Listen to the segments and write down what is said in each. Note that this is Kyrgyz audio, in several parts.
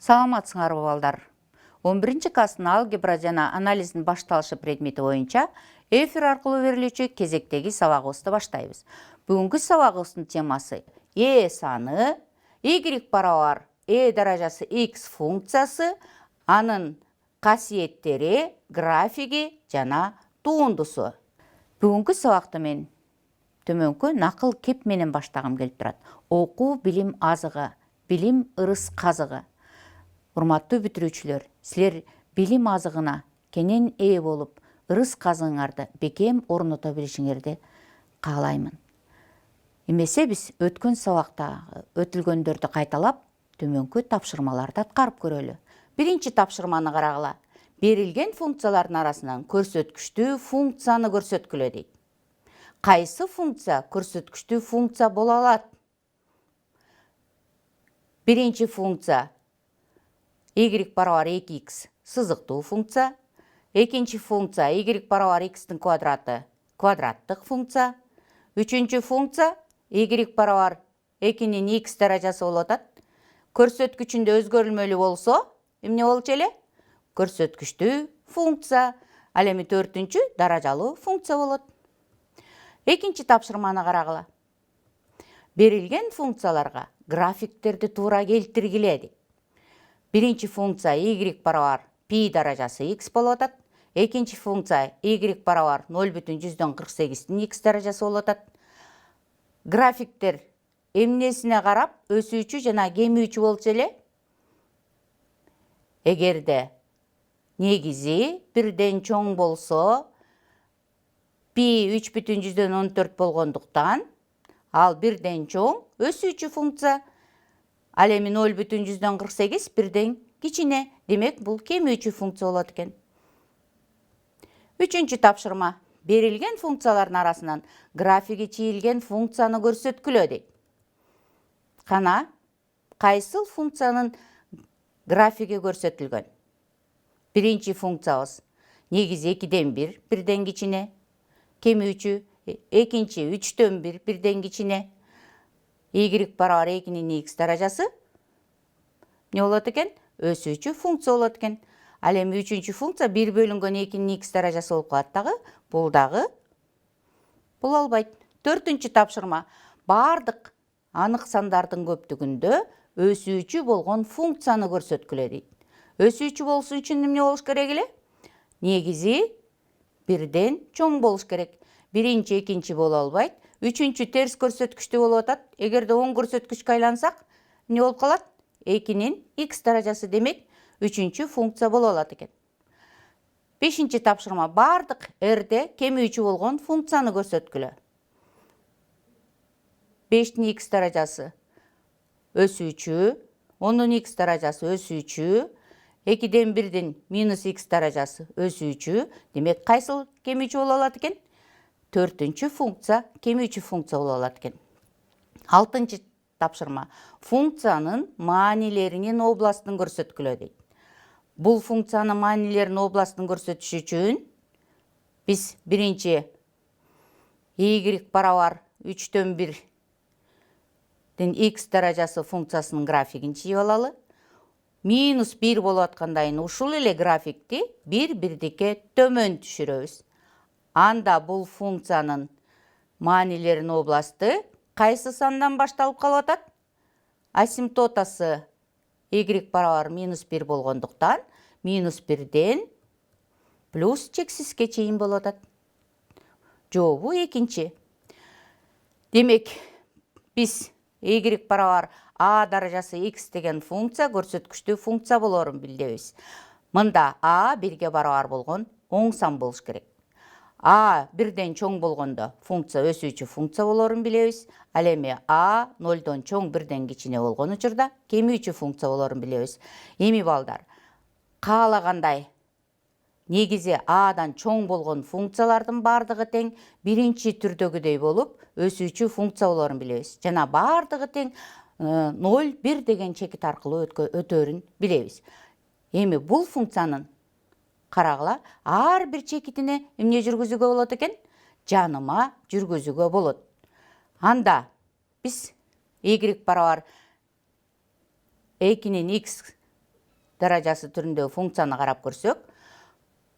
Саламатсыңарбы балдар. 11 класстын алгебра жана анализдин башталышы предмети боюнча эфир аркылуу берилүүчү кезектеги сабагыбызды баштайбыз. Бүгүнкү сабагыбыздын темасы саны, y барабар даражасы x функциясы, анын касиеттери, графиги жана туындусу. Бүгүнкү сабакты мен төмөнкү накыл кеп менен баштагым келип турат. Окуу билим азыгы, билим ырыс казыгы. Урматтуу бүтүрүүчүлөр, силер билим азыгына кенен ээ болуп, ырыс казыгыңарды бекем орното билишиңерди каалаймын. Эмесе биз өткөн сабактагы өтүлгөндөрдү кайталап, төмөнкү тапшырмаларды аткарып көрөлү. Биринчи тапшырманы карагыла. Берилген функциялардын арасынан көрсөткүчтүү функцияны көрсөткүлө дейт. Кайсы функция көрсөткүчтүү функция боло алат? Биринчи функция y барабар 2x сызыктуу функция. Экинчи функция y барабар x'тин квадраты квадраттык функция. Үчүнчү функция y барабар 2-нин x даражасы болуп атат. Көрсөткүчүндө өзгөрүлмөлүү болсо, эмне болчу эле? Көрсөткүчтүү функция. Ал эми төртүнчү даражалуу функция болот. Экинчи тапшырманы карагыла. Берилген функцияларга графиктерди туура келтиргиле дейт. Биринчи функция y барабар π даражасы x болуп атат. Экинчи функция y барабар 0,148-тин x даражасы болуп атат. Графиктер эмнесине карап өсүүчү жана кемүүчү болчу эле? Эгерде негизи бирден чоң болсо, π 3,14 болгондуктан, ал бирден чоң өсүүчү функция. Ал эми 0,148 бирден кичине, демек бул кемүүчү функция болот экен. Үчүнчү тапшырма. Берилген функциялардын арасынан графиги чийилген функцияны көрсөткүлө дейт. Кана, кайсыл функциянын графиги көрсөтүлгөн? Биринчи функциябыз негизи 2-ден 1 бирден кичине, кемүүчү. Экинчи 3-дөн 1 бирден кичине. Y барабар 2-нин x даражасы не болот экен? Өсүүчү функция болот экен. Ал эми үчүнчү функция 1 бөлүнгөн 2-нин x даражасы болуп калат дагы. Бул дагы боло албайт. Төртүнчү тапшырма. Бардык анык сандардын көптүгүндө өсүүчү болгон функцияны көрсөткүлө дейт. Өсүүчү болуш үчүн эмне болуш керек эле? Негизи бирден чоң болуш керек. Биринчи, экинчи боло албайт. Үчүнчү терс көрсөткүчтүү болуп атат. Эгерде оң көрсөткүчкө айлансак, эмне болуп калат? 2-нин x даражасы, демек үчүнчү функция боло алат экен. Бешинчи тапшырма. Бардык r'де кемүүчү болгон функцияны көрсөткүлө. 5-тин x даражасы өсүүчү, 10-нун x даражасы өсүүчү, 2-ден 1-дин минус x даражасы өсүүчү, демек кайсыл кемүүчү боло алат экен? Төртүнчү функция кемүүчү функция боло алат экен. Алтынчы тапшырма. Функциянын маанилеринин областын көрсөткүлө дейт. Бул функциянын маанилеринин областын көрсөтүш үчүн биз биринчи y барабар 3-дөн 1-дин x даражасы функциясынын графигин чийип алалы. Минус 1 болуп аткандайын ушул эле графикти бирдикке төмөн түшүрөбүз. Анда бул функциянын маанилеринин областы кайсы сандан башталып калып атат? Асимптотасы y барабар минус 1 болгондуктан, минус 1-ден плюс чексизге чейин болуп атат. Жообу экинчи. Демек, биз y барабар a даражасы x деген функция көрсөткүчтүү функция болоорун билебиз. Мында a 1-ге барабар болгон оң сан болуш керек. A бирден чоң болгондо функция өсүүчү функция болоорун билебиз. Ал эми A 0-дон чоң 1-ден кичине болгон учурда кемүүчү функция болоорун билебиз. Эми балдар, каалагандай негизи A'дан чоң болгон функциялардын бардыгы тең биринчи түрдөгүдөй болуп, өсүүчү функция болоорун билебиз. Жана бардыгы тең 0, 1 деген чекит аркылуу өтөөрүн билебиз. Эми бул функциянын карагыла, ар бир чекитине эмне жүргүзүүгө болот экен? Жаныма жүргүзүүгө болот. Анда биз y барабар 2-нин x даражасы түрүндөгү функцияны карап көрсөк,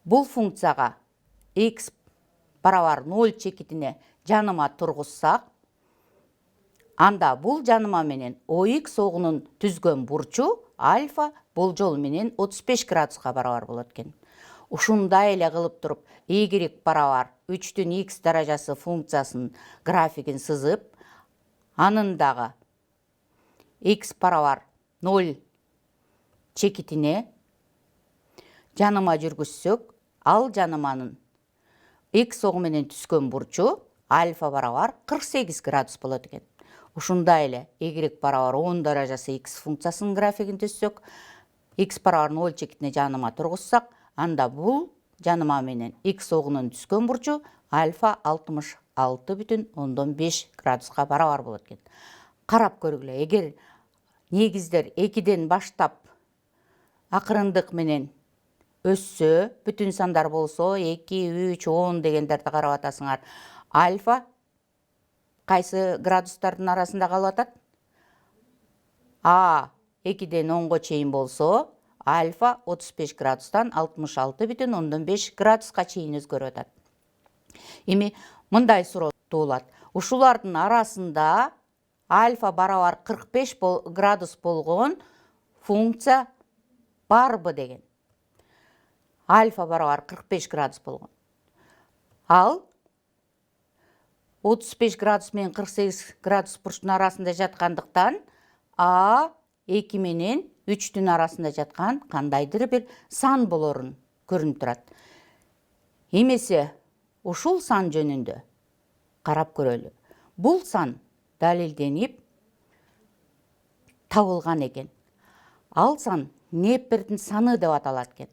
бул функцияга x барабар 0 чекитине жаныма тургузсак, анда бул жаныма менен OX огунун түзгөн бурчу альфа болжол менен 35 градуска барабар болот экен. Ушундай эле кылып туруп y барабар 3-тün x даражасы функциясынын графигин сызып, анын дагы x барабар 0 чекитине жаныма жүргүзсөк, ал жаныманын x огу менен түзгөн бурчу альфа барабар 48 градус болот экен. Ушундай эле y барабар 10 даражасы x функциясынын графигин түзсөк, x барабар 0 чекитине жаныма тургузсак, анда бул жаныма менен x огунун түзгөн бурчу альфа 66,5 градуска барабар болот экен. Карап көргүлө, эгер негиздер 2ден баштап акырындык менен өссө, бүтүн сандар болсо 2, 3, 10 дегендерди карап атасыңар. Альфа кайсы градустардын арасында калып атат? А 2ден 10го чейин болсо, альфа 35 градустан 66,5 градуска чейин өзгөрүп атат. Эми мындай суроо туулат. Ушулардын арасында альфа барабар 45 градус болгон функция барбы деген. Альфа барабар 45 градус болгон. Ал 35 градус менен 48 градус бурчтун арасында жаткандыктан А 2 менен 3-тün арасында жаткан кандайдыр бир сан болорун көрүнүп турат. Эмесе ушул сан жөнүндө карап көрөлү. Бул сан далилденип табылган экен. Ал сан Неппердин саны деп аталат экен.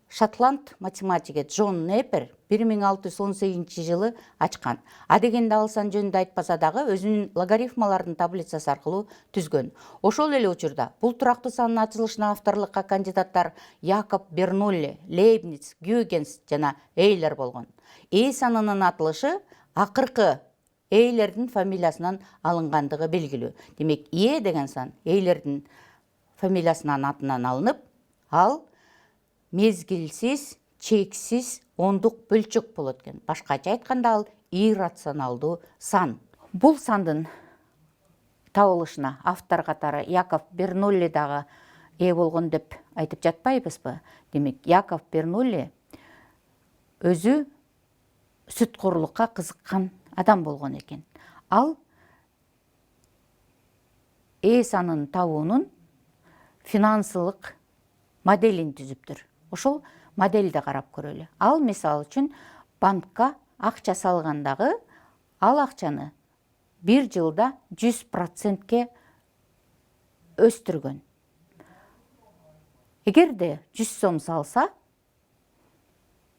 Шотланд математиги Джон Неппер 1618 жылы ачкан. Адегенде ал сан жөнүндө айтпаса дагы өзүнүн логарифмалардын таблицасы аркылуу түзгөн. Ошол эле учурда бул турактуу сандын ачылышына авторлукка кандидаттар Якоб Бернулли, Лейбниц, Гюйгенс жана Эйлер болгон. Санынын атылышы акыркы Эйлердин фамилиясынан алынгандыгы белгилүү. Демек, деген сан Эйлердин фамилиясынын атынан алынып, ал мезгилсиз, чексиз ондук бөлчөк болот экен. Башкача айтканда, ал иррационалдуу сан. Бул сандын табылышына автор катары Якоб Бернулли дагы ээ болгон деп айтып жатпайбызбы? Демек, Якоб Бернулли өзү сүткорлукка кызыккан адам болгон экен. Ал санын табуунун финансылык моделин түзүптүр. Ошол моделди карап көрөлү. Ал мисалы үчүн банкка акча салгандагы ал акчаны бир жылда 100%ке өстүргөн. Эгерде 100 сом салса,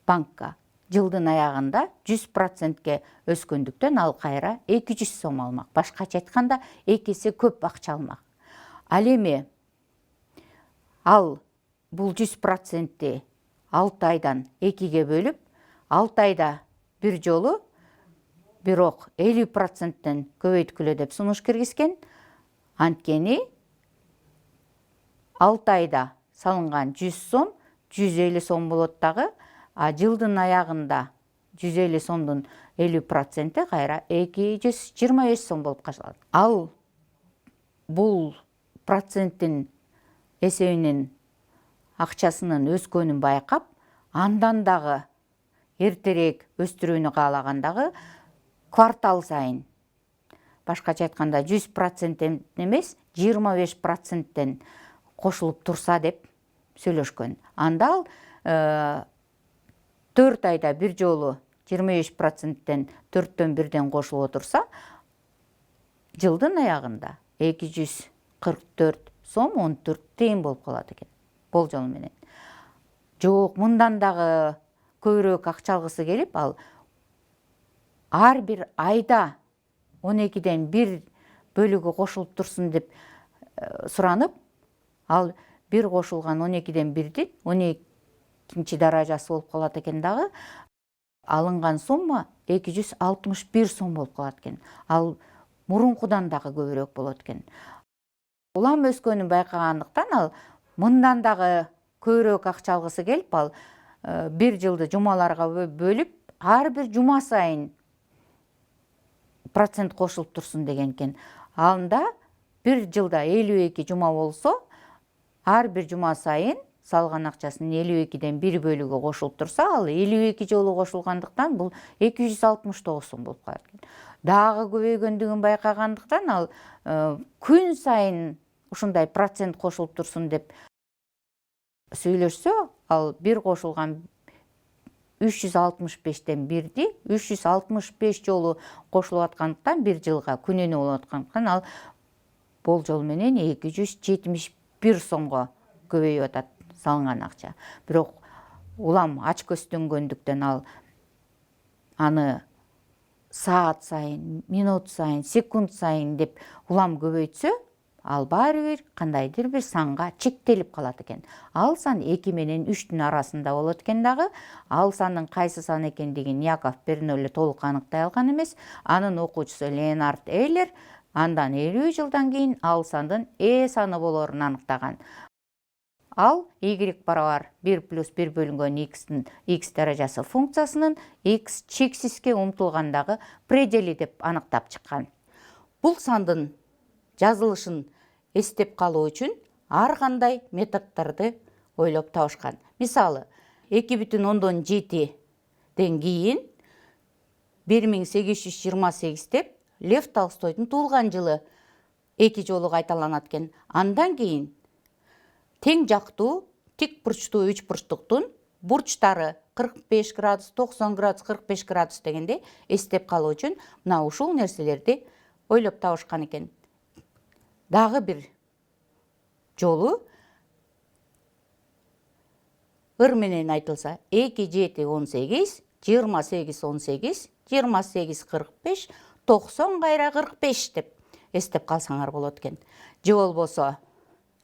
банкка жылдын аягында 100%ке өскөндүктөн ал кайра 200 сом алмак. Башкача айтканда 2 эсе көп акча алмак. Ал эми ал бул 100%ти 6 айдан 2ге бөлүп, 6 айда бир жолу бирок 50%тен көбөйткүлө деп сунуш киргизген. Анткени 6 айда салынган 100 сом 150 сом болот дагы, а жылдын аягында 150 сомдун 50%ти кайра 225 сом болуп калат. Ал бул проценттин эсебинин акчасынын өскөнүн байкап, андан дагы эртерээк өстүрүүнү каалагандагы квартал сайын, башкача айтканда 100% эмес, 25%тен кошулуп турса деп сүйлөшкөн. Анда ал 4 айда бир жолу 25%тен 4төн 1ден кошулуп отурса, жылдын аягында 244 сом 14 тыйын болуп калат экен. Болжол менен. Жок, мындан дагы көбүрөөк акча алгысы келип, ал ар бир айда 12ден 1 бөлүгү кошулуп турсун деп суранып, ал бир кошулган 12ден 1дин 12-чи даражасы болуп калат экен дагы, алынган сумма 261 сом болуп калат экен. Ал мурункудан дагы көбүрөөк болот экен. Улам өскөнүн байкагандыктан ал мындан дагы көбүрөөк акча алгысы келип, ал 1 жылды жумаларга бөлүп, ар бир жума сайын процент кошулуп турсун деген экен. Анда 1 жылда 52 жума болсо, ар бир жума сайын салган акчасынын 52ден 1 бөлүгү кошулуп турса, ал 52 жолу кошулгандыктан бул 269 сом болуп калат экен. Дагы көбөйгөндүгүн байкагандыктан ал күн сайын ушундай процент кошулуп турсун деп сүйлөшсө, ал бир кошулган 365ден 1ди 365 жолу кошулуп аткандыктан 1 жылга күнүнө болуп аткандыктан ал болжол менен 271 сомго көбөйүп атат салынган акча. Бирок улам ач көздөнгөндүктөн ал аны саат сайын, минут сайын, секунд сайын деп улам көбөйтсө, ал баары бир кандайдыр бир санга чектелип калат экен. Ал сан 2 менен 3-түн арасында болот экен дагы. Ал сандын кайсы сан экендигин Яков Бернолли толук аныктай алган эмес. Анын окуучусу Леонард Эйлер андан 50 жылдан кийин ал сандын саны болорун аныктаган. Ал y барабар 1 плюс 1 бөлүнгөн x'тин x даражасы функциясынын x чексизге умтулгандагы предели деп аныктап чыккан. Бул сандын жазылышын эстеп калуу үчүн ар кандай методдорду ойлоп табышкан. Мисалы, 2,7ден кийин 1828 деп Лев Толстойдун туулган жылы 2 жолу кайталанат экен. Андан кийин тең жактуу тик бурчтуу үч бурчтуктун бурчтары 45 градус, 90 градус, 45 градус дегенде эстеп калуу үчүн мына ушул нерселерди ойлоп табышкан экен. Дагы бир жолу ыр менен айтылса 2, 7, 18, 28, 18, 28, 45, 90 кайра 45 деп эстеп калсаңар болот экен. Же болбосо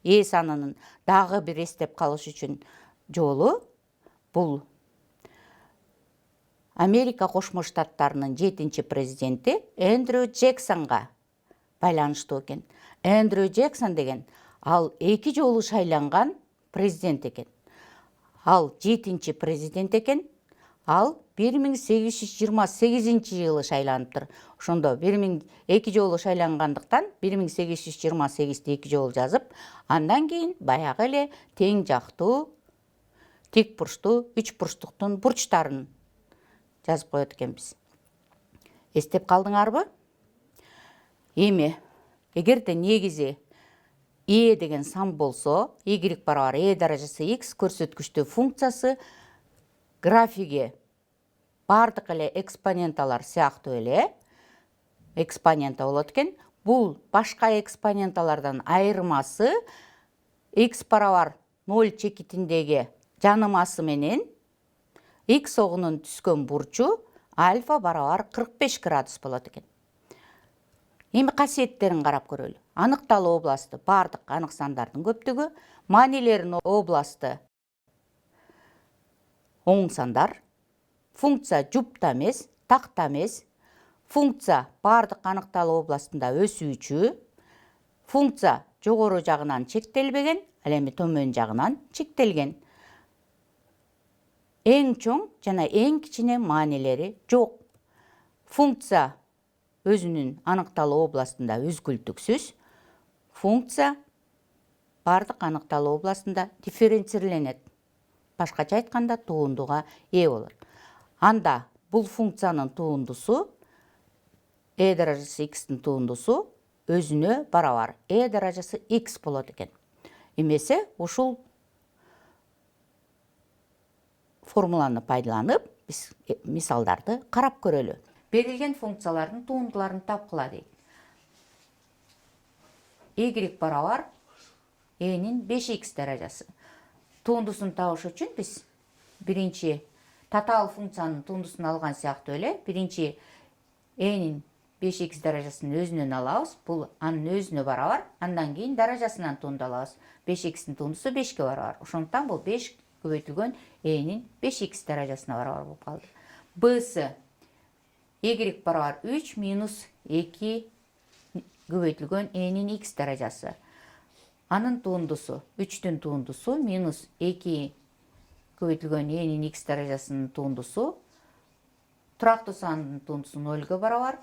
санынын дагы бир эстеп калыш үчүн жолу бул Америка Кошмо Штаттарынын 7-президенти Эндрю Джексонго байланыштуу экен. Эндрю Джексон деген ал 2 жолу шайланган президент экен. Ал 7-президент экен. Ал 1828 жылы шайланыптыр. Ошондо 2 жолу шайлангандыктан 1828-ди 2 жолу жазып, андан кийин баягы эле тең жактуу тик бурчтуу үч бурчтуктун бурчтарын жазып коет экенбиз. Эстеп калдыңарбы? Эми эгерде негизи деген сан болсо, y барабар даражасы x көрсөткүчтүү функциясы графиги бардык эле экспоненталар сыяктуу эле экспонента болот экен. Бул башка экспоненталардан айырмасы x барабар 0 чекитиндеги жанымасы менен x огунун түскөн бурчу альфа барабар 45 градус болот экен. Эми касиеттерин карап көрөлү. Аныкталуу областы бардык анык сандардын көптүгү, маанилердин областы оң сандар, функция жупта эмес, такта эмес, функция бардык аныкталуу областында өсүүчү, функция жогору жагынан чектелбеген, ал эми төмөн жагынан чектелген. Эң чоң жана эң кичине маанилери жок. Функция өзүнүн аныкталуу областында үзгүлтүксүз, функция бардык аныкталуу областында дифференцирленет. Башкача айтканда туундуга болот. Анда бул функциянын туундусу даражасы x'тин туундусу өзүнө барабар даражасы x болот экен. Эмесе ушул формуланы пайдаланып биз мисалдарды карап көрөлү. Берилген функциялардын туундуларын тапкыла дейт. Y барабар нин 5x даражасы. Тундусун табыш үчүн биз биринчи татаал функциянын тундусун алган сыяктуу эле биринчи нин 5x даражасын өзүнөн алабыз. Бул анын өзүнө барабар. Андан кийин даражасынан туунду алабыз. 5x'тин тундусу 5ке барабар. Ошондуктан бул 5 көбөйтүлгөн нин 5x даражасына барабар болуп калды. Б'сы y барабар 3 минус 2 көбөйтүлгөн нин x даражасы. Анын туындусу, 3-тün туындусу минус 2 көбөйтүлгөн энин x даражасынын туындусу, турактуу сандын туындусу 0-га барабар.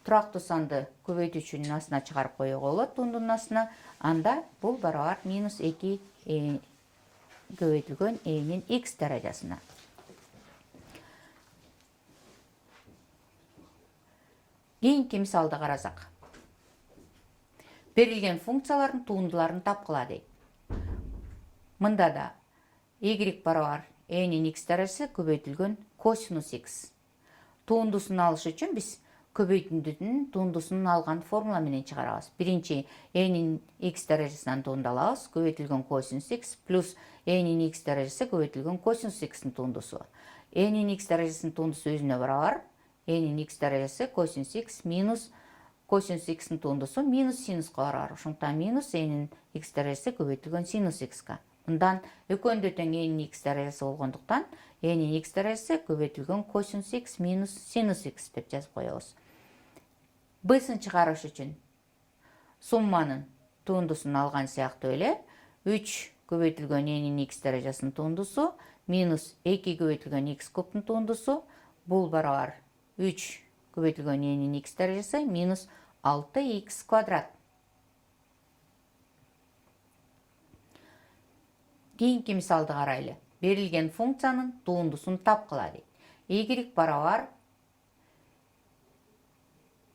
Турактуу санды көбөйтүүчүнүн астына чыгарып коюуга болот, туundунун астына. Анда бул барабар минус 2 көбөйтүлгөн энин x даражасына. Кийинки мисалды карасак. Берилген функциялардын туындуларын тапкыла дейт. Мында да y барабар энин x даражасы көбөйтүлгөн косинус x. Туындусын алыш үчүн биз көбөйтүндүнүн туындусун алган формула менен чыгарабыз. Биринчи энин x даражасынан туунду алабыз, көбөйтүлгөн косинус x плюс энин x даражасы көбөйтүлгөн косинус x-тин туындусу. Энин x даражасынын туындусу өзүнө барабар. Энин x даражасы косинус x минус косинус x-тин туындусу минус синуска барабар. Ошондуктан минус энин x даражасы көбөйтүлгөн синус x-ка. Мындан экөөндө тең энин x даражасы болгондуктан энин x даражасы көбөйтүлгөн косинус x минус синус x деп жазып коебуз. Б-сын чыгарыш үчүн сумманын туындусун алган сыяктуу эле 3 көбөйтүлгөн энин x даражасынын туындусу минус 2 көбөйтүлгөн x кубтун туындусу бул барабар 3 көбөйтүлгөн энин x даражасы минус 6x квадрат. Кийинки мисалды карайлы. Берилген функциянын туындусун тапкыла дейт. Y барабар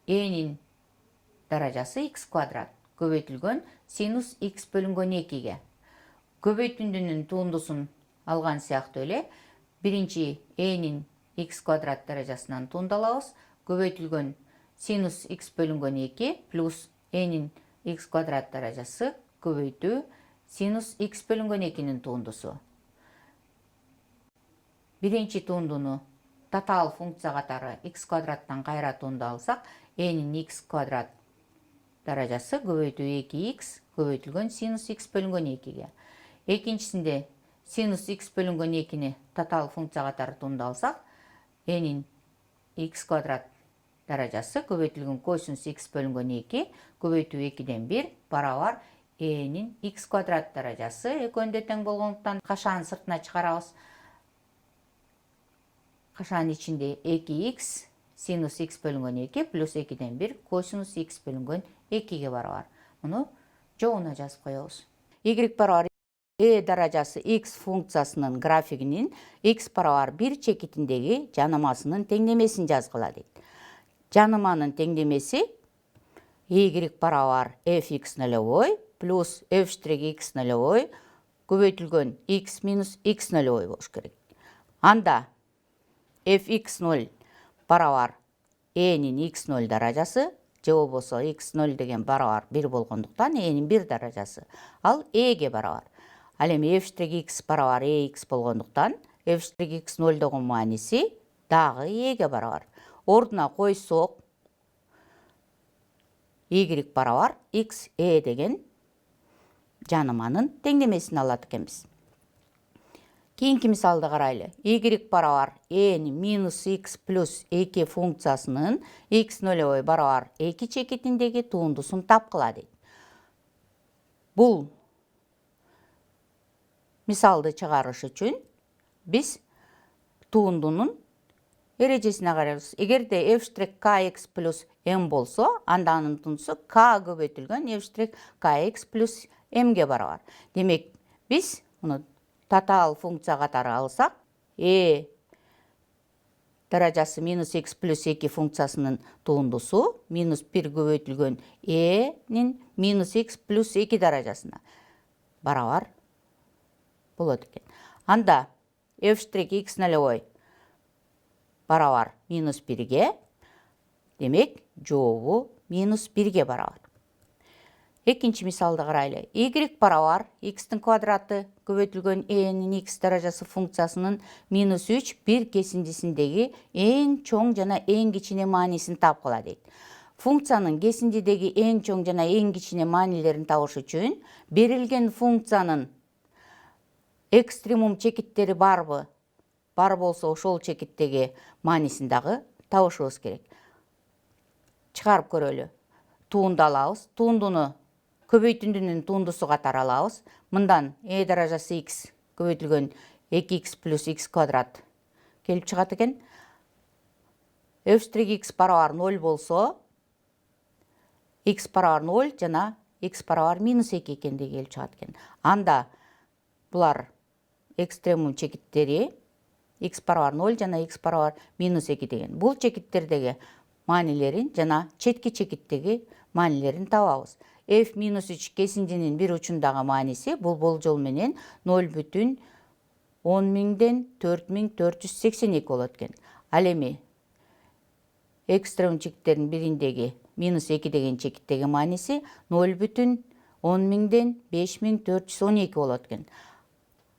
энин даражасы x квадрат көбөйтүлгөн синус x бөлүнгөн 2-ге. Көбөйтүндүнүн туындусун алган сыяктуу эле биринчи энин x квадрат даражасынан туунду алабыз, көбөйтүлгөн синус x бөлүнгөн 2 плюс энин x квадрат даражасы көбөйтүү синус x бөлүнгөн 2-нин туындусу. Биринчи туындуну татаал функция катары x квадраттан кайра туунду алсак, энин x квадрат даражасы көбөйтүү 2x көбөйтүлгөн синус x бөлүнгөн 2-ге. Экинчисинде синус x бөлүнгөн 2-ни татаал функция катары туунду алсак, энин x квадрат даражасы көбөйтүлгөн косинус x бөлүнгөн 2 көбөйтүү 2ден 1 барабар энин x квадрат даражасы экөөндө тең болгондуктан кашаанын сыртына чыгарабыз. Кашаанын ичинде 2x синус x бөлүнгөн 2 плюс 2ден 1 косинус x бөлүнгөн 2-ге барабар. Муну жообуна жазып коебуз. Y барабар даражасы x функциясынын графигинин x барабар 1 чекитиндеги жанымасынын теңдемесин жазгыла дейт. Жаныманын теңдемеси y барабар fx нөлөбой плюс f' x нөлөбой көбөйтүлгөн x минус x нөлөбой болуш керек. Анда fx0 барабар энин x0 даражасы, же болбосо x0 деген барабар 1 болгондуктан энин 1 даражасы, ал ге барабар. Ал эми f' x барабар x болгондуктан f' x 0 мааниси дагы ге барабар. Ордуна койсок y барабар x деген жаныманын теңдемесин алат экенбиз. Кийинки мисалды карайлы. Y барабар n минус x плюс 2 функциясынын x нөлөбой барабар 2 чекитиндеги туындусун тапкыла дейт. Бул мисалды чыгарыш үчүн биз туындунун эрежесине карайбыз. Эгерде f' kx плюс m болсо, анда анын тундусу k көбөйтүлгөн f' kx плюс mге барабар. Демек, биз муну татаал функция катары алсак, даражасы минус x плюс 2 функциясынын туындусу минус 1 көбөйтүлгөн нин минус x плюс 2 даражасына барабар болот экен. Анда f' x нөлөбой барабар минус 1-ге, демек жообу минус 1-ге барабар. Экинчи мисалды карайлы. Y барабар x-тин квадраты көбөйтүлгөн энин x даражасы функциясынын минус 3 1 кесиндисиндеги эң чоң жана эң кичине маанисин тапкыла дейт. Функциянын кесиндидеги эң чоң жана эң кичине маанилерин табыш үчүн берилген функциянын экстремум чекиттери барбы? Бар болсо ошол чекиттеги маанисин дагы табышыбыз керек. Чыгарып көрөлү. Туунду алабыз. Туundуну көбөйтүндүнүн туындусу катары алабыз. Мындан даражасы x көбөйтүлгөн 2x плюс x квадрат келип чыгат экен. f(x) барабар 0 болсо, x барабар 0 жана x барабар минус 2 экендиги келип чыгат экен. Анда булар экстремум чекиттери x барабар 0 жана x барабар минус 2 деген. Бул чекиттердеги маанилерин жана четки чекиттеги маанилерин табабыз. f минус 3 кесиндинин бир учундагы мааниси бул болжол менен 0,10.000ден 4.482 болот экен. Ал эми экстремум чекиттердин бириндеги минус 2 деген чекиттеги мааниси 0,10.000ден 5.412 болот экен.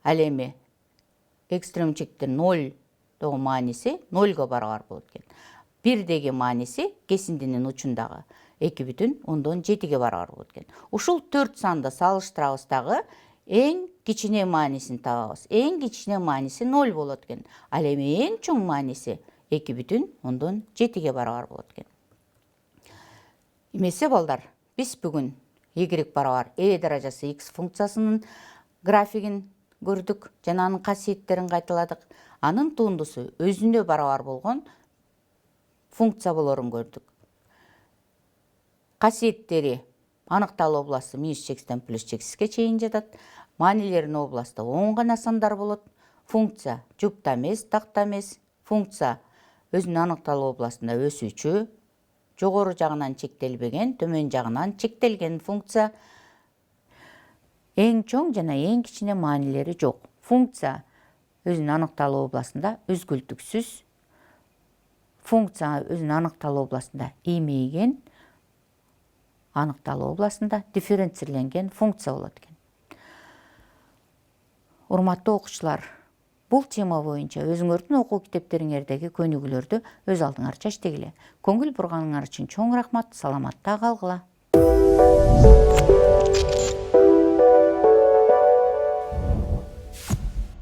Ал эми экстремум чекиттин 0 деген мааниси 0га барабар болот экен. 1 деген мааниси кесиндинин учундагы 2,7ге барабар болот экен. Ушул 4 санды салыштырабыз дагы эң кичине маанисин табабыз. Эң кичине мааниси 0 болот экен. Ал эми эң чоң мааниси 2,7ге барабар болот экен. Эмесе балдар, биз бүгүн y барабар даражасы x функциясынын графигин көрдүк жана анын касиеттерин кайталадык. Анын туындусу өзүнө барабар болгон функция болорун көрдүк. Касиеттери аныкталуу областы минус чексизден плюс чексизге чейин жатат. Маанилеринин областы оң гана сандар болот. Функция жупта эмес, такта эмес. Функция өзүнүн аныкталуу областында өсүүчү, жогору жагынан чектелбеген, төмөн жагынан чектелген функция. Эң чоң жана эң кичине маанилери жок. Функция өзүнүн аныкталуу областында өзгөлтүксүз. Функция өзүнүн аныкталуу областында иймейген, аныкталуу областында дифференцирленген функция болот экен. Урматтуу окуучулар, бул тема боюнча өзүңөрдүн окуу китептериңердеги көнүгүүлөрдү өз алдыңарча иштегиле. Көңүл бурганыңар үчүн чоң рахмат. Саламатта калгыла.